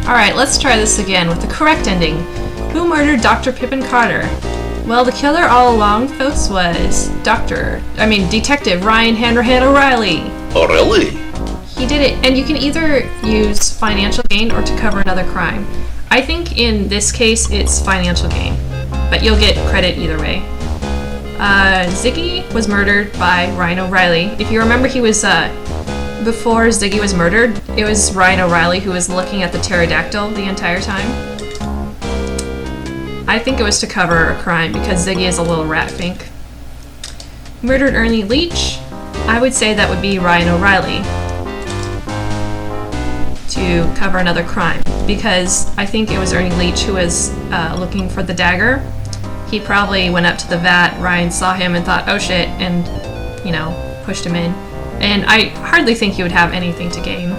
Alright, let's try this again with the correct ending. Who murdered Dr. Pippin Carter? Well, the killer all along, folks, was Detective Ryan Hanrahan O'Reilly. Oh, really? He did it, and you can either use financial gain or to cover another crime. I think in this case it's financial gain, but you'll get credit either way. Ziggy was murdered by Ryan O'Reilly. If you remember, he was, before Ziggy was murdered, it was Ryan O'Reilly who was looking at the pterodactyl the entire time. I think it was to cover a crime because Ziggy is a little rat fink. Murdered Ernie Leach? I would say that would be Ryan O'Reilly to cover another crime because I think it was Ernie Leach who was looking for the dagger. He probably went up to the vat, Ryan saw him and thought, oh shit, and, pushed him in. And I hardly think he would have anything to gain.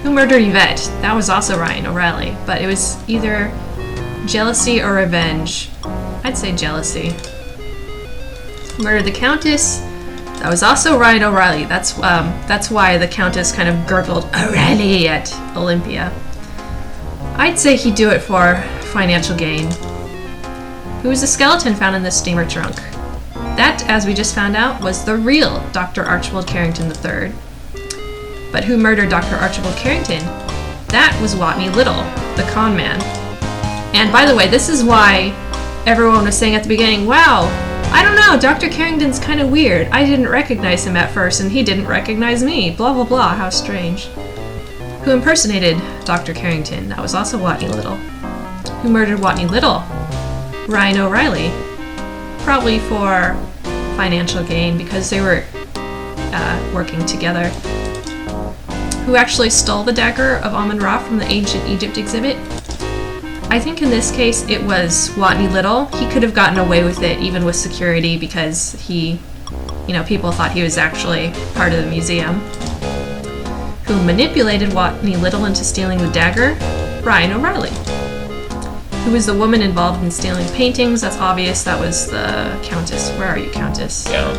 Who murdered Yvette? That was also Ryan O'Reilly, but it was either jealousy or revenge. I'd say jealousy. Murdered the Countess? That was also Ryan O'Reilly. That's why the Countess kind of gurgled O'Reilly at Olympia. I'd say he'd do it for financial gain. Who was the skeleton found in the steamer trunk? That, as we just found out, was the real Dr. Archibald Carrington III. But who murdered Dr. Archibald Carrington? That was Watney Little, the con man. And by the way, this is why everyone was saying at the beginning, wow, I don't know, Dr. Carrington's kind of weird. I didn't recognize him at first, and he didn't recognize me. Blah, blah, blah, how strange. Who impersonated Dr. Carrington? That was also Watney Little. Who murdered Watney Little? Ryan O'Reilly. Probably for financial gain because they were working together. Who actually stole the dagger of Amun-Ra from the Ancient Egypt exhibit? I think in this case it was Watney Little. He could have gotten away with it even with security because he, people thought he was actually part of the museum. Who manipulated Watney Little into stealing the dagger? Ryan O'Reilly. Who was the woman involved in stealing paintings? That's obvious, that was the Countess. Where are you, Countess? Yeah.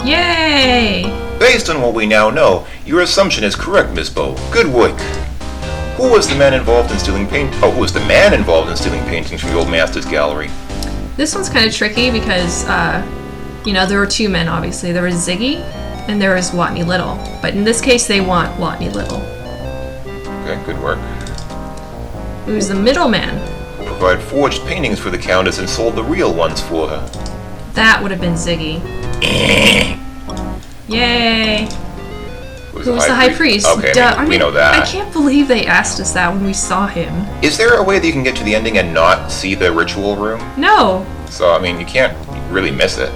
Yay! Based on what we now know, your assumption is correct, Miss Bow. Good work. Who was the man involved in stealing who was the man involved in stealing paintings from the Old Masters Gallery? This one's kind of tricky because, there were two men, obviously. There was Ziggy, and there was Watney Little. But in this case, they want Watney Little. Okay, good work. Who's the middleman? Provide forged paintings for the Countess and sold the real ones for her. That would have been Ziggy. Yay! Who was the high priest? Okay, we know that. I can't believe they asked us that when we saw him. Is there a way that you can get to the ending and not see the ritual room? No. So, you can't really miss it.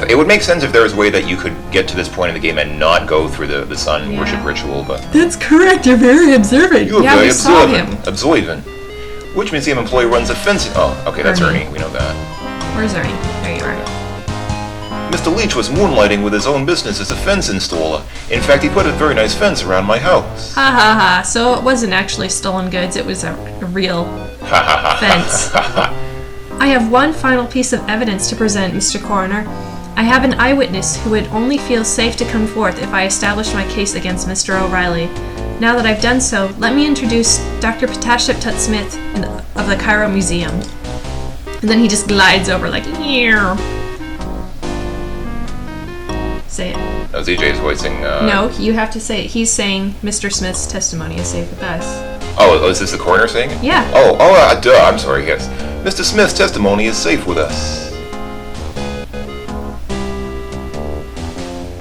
It would make sense if there was a way that you could get to this point in the game and not go through the sun worship ritual, but... That's correct, you're very observant. You are very observant. Which museum employee runs a fencing... Oh, okay, that's Ernie. We know that. Where's Ernie? There you are. Mr. Leach was moonlighting with his own business as a fence installer. In fact, he put a very nice fence around my house. Ha ha ha. So it wasn't actually stolen goods, it was a real fence. I have one final piece of evidence to present, Mr. Coroner. I have an eyewitness who would only feel safe to come forth if I established my case against Mr. O'Reilly. Now that I've done so, let me introduce Dr. Patashep Tut-Smith of the Cairo Museum. And then he just glides over like, yeah. Say it. Oh, ZJ's voicing... No, you have to say it. He's saying Mr. Smith's testimony is safe with us. Oh, is this the coroner saying it? Yeah. Duh, I'm sorry, yes. Mr. Smith's testimony is safe with us.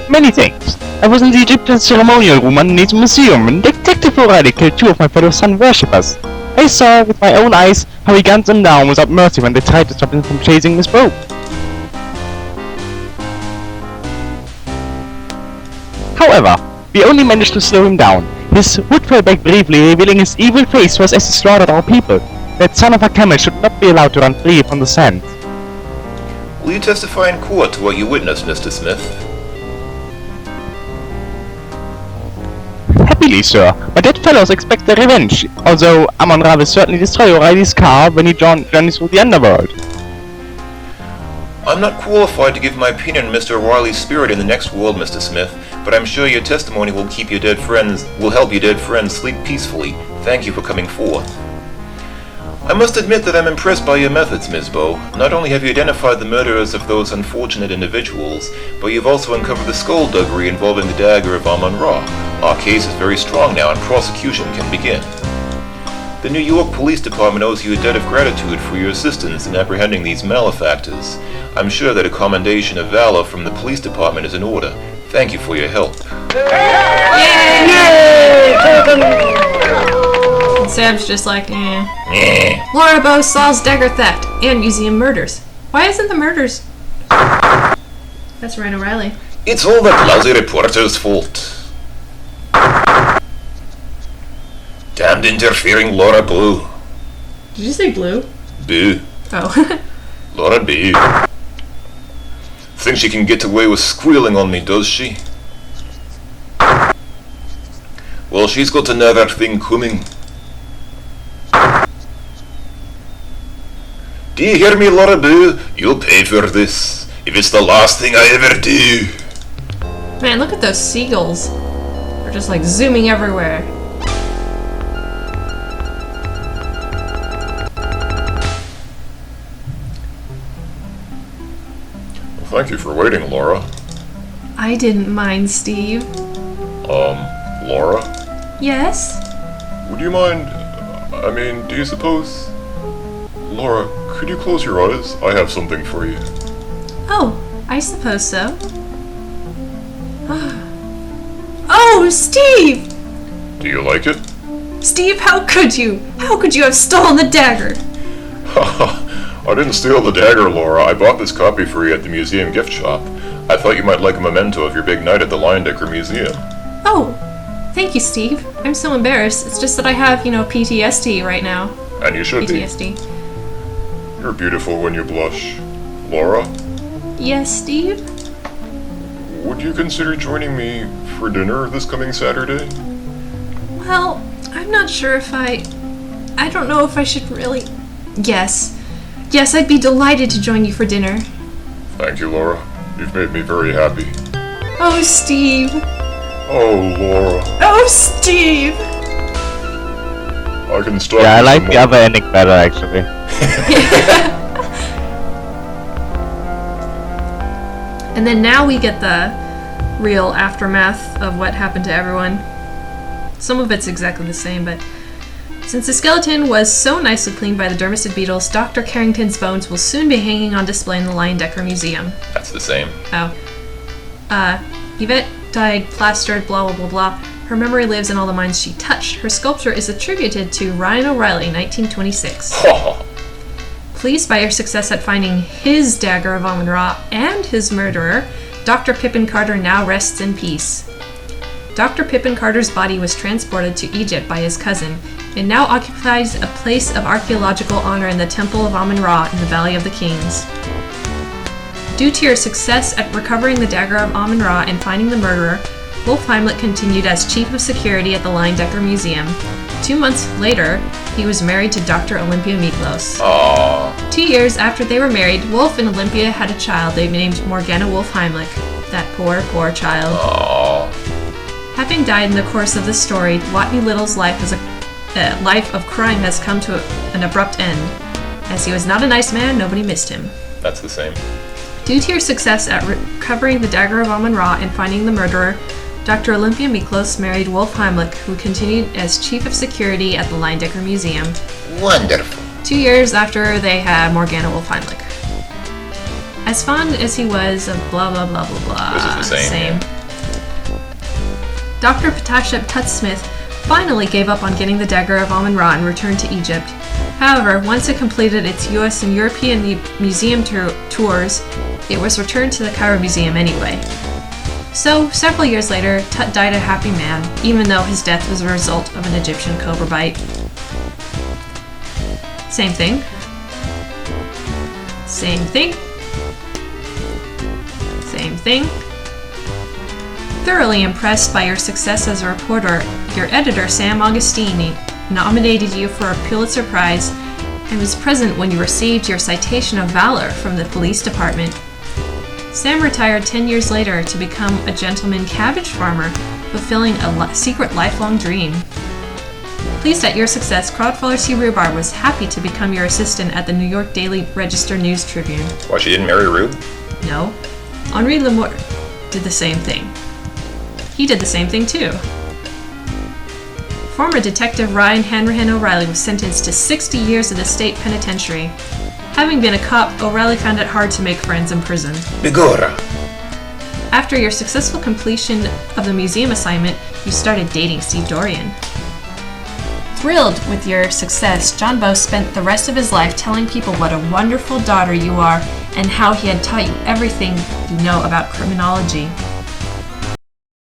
Many things. I was in the Egyptian ceremonial room underneath the museum when Detective O'Reilly killed two of my fellow sun worshippers. I saw with my own eyes how he gunned them down without mercy when they tried to stop him from chasing Miss Bow. However, we only managed to slow him down. His hood fell back briefly, revealing his evil face was as he slaughtered our people. That son of a camel should not be allowed to run free upon the sand. Will you testify in court to what you witnessed, Mr. Smith? Happily, sir, but that fellows expect their revenge, although Amun-Ra will certainly destroy O'Reilly's car when he journeys through the underworld. I'm not qualified to give my opinion on Mr. O'Reilly's spirit in the next world, Mr. Smith, but I'm sure your testimony will help your dead friends sleep peacefully. Thank you for coming forth. I must admit that I'm impressed by your methods, Ms. Bow. Not only have you identified the murderers of those unfortunate individuals, but you've also uncovered the skullduggery involving the dagger of Amun-Ra. Our case is very strong now, and prosecution can begin. The New York Police Department owes you a debt of gratitude for your assistance in apprehending these malefactors. I'm sure that a commendation of valor from the police department is in order. Thank you for your help. And Sam's just like, eh. Laura Bow solves dagger theft and museum murders. Why isn't the murders? That's Ryan O'Reilly. It's all that lousy reporter's fault. Damned interfering Laura Boo. Did you say blue? Boo. Oh. Laura Boo. Thinks she can get away with squealing on me, does she? Well, she's got another thing coming. Do you hear me, Laura Boo? You'll pay for this, if it's the last thing I ever do. Man, look at those seagulls. They're just like zooming everywhere. Thank you for waiting, Laura. I didn't mind, Steve. Laura? Yes? Would you mind, do you suppose... Laura, could you close your eyes? I have something for you. Oh, I suppose so. Oh, Steve! Do you like it? Steve, how could you? How could you have stolen the dagger? I didn't steal the dagger, Laura. I bought this copy for you at the museum gift shop. I thought you might like a memento of your big night at the Leyendecker Museum. Oh, thank you, Steve. I'm so embarrassed. It's just that I have, PTSD right now. And you should PTSD. be. You're beautiful when you blush. Laura? Yes, Steve? Would you consider joining me for dinner this coming Saturday? Well, I'm not sure if I don't know if I should really... Yes. Yes, I'd be delighted to join you for dinner. Thank you, Laura. You've made me very happy. Oh, Steve. Oh, Laura. Oh, Steve. I can stop. Yeah, I like the other ending better, actually. And then now we get the real aftermath of what happened to everyone. Some of it's exactly the same, but since the skeleton was so nicely cleaned by the dermicid beetles, Dr. Carrington's bones will soon be hanging on display in the Leyendecker Museum. That's the same. Oh. Yvette died plastered, blah blah blah blah. Her memory lives in all the minds she touched. Her sculpture is attributed to Ryan O'Reilly, 1926. Pleased by her success at finding his dagger of Amun-Ra and his murderer, Dr. Pippin Carter now rests in peace. Dr. Pippin Carter's body was transported to Egypt by his cousin, and now occupies a place of archaeological honor in the Temple of Amun-Ra in the Valley of the Kings. Due to your success at recovering the dagger of Amun-Ra and finding the murderer, Wolf Heimlich continued as Chief of Security at the Leyendecker Museum. 2 months later, he was married to Dr. Olympia Miklos. Aww. 2 years after they were married, Wolf and Olympia had a child they named Morgana Wolf Heimlich. That poor, poor child. Aww. Having died in the course of this story, Watney Little's life of crime has come to an abrupt end. As he was not a nice man, nobody missed him. That's the same. Due to your success at recovering the dagger of Amun-Ra and finding the murderer, Dr. Olympia Miklos married Wolf Heimlich, who continued as Chief of Security at the Leyendecker Museum. Wonderful. 2 years after they had Morgana Wolf Heimlich. As fond as he was of blah blah blah blah blah. This is the same. Dr. Patashep Tutsmith finally gave up on getting the dagger of Amun-Ra and returned to Egypt. However, once it completed its US and European museum tours, it was returned to the Cairo Museum anyway. So, several years later, Tut died a happy man, even though his death was a result of an Egyptian cobra bite. Same thing. Same thing. Same thing. Thoroughly impressed by your success as a reporter, your editor, Sam Augustini, nominated you for a Pulitzer Prize and was present when you received your Citation of Valor from the police department. Sam retired 10 years later to become a gentleman cabbage farmer, fulfilling a secret lifelong dream. Pleased at your success, Crowdfaller C. Rhubarb was happy to become your assistant at the New York Daily Register News Tribune. Why, she didn't marry Rube? No. Henri Lemoore did the same thing. He did the same thing too. Former Detective Ryan Hanrahan O'Reilly was sentenced to 60 years in the state penitentiary. Having been a cop, O'Reilly found it hard to make friends in prison. Bigora! After your successful completion of the museum assignment, you started dating Steve Dorian. Thrilled with your success, John Bowe spent the rest of his life telling people what a wonderful daughter you are and how he had taught you everything you know about criminology.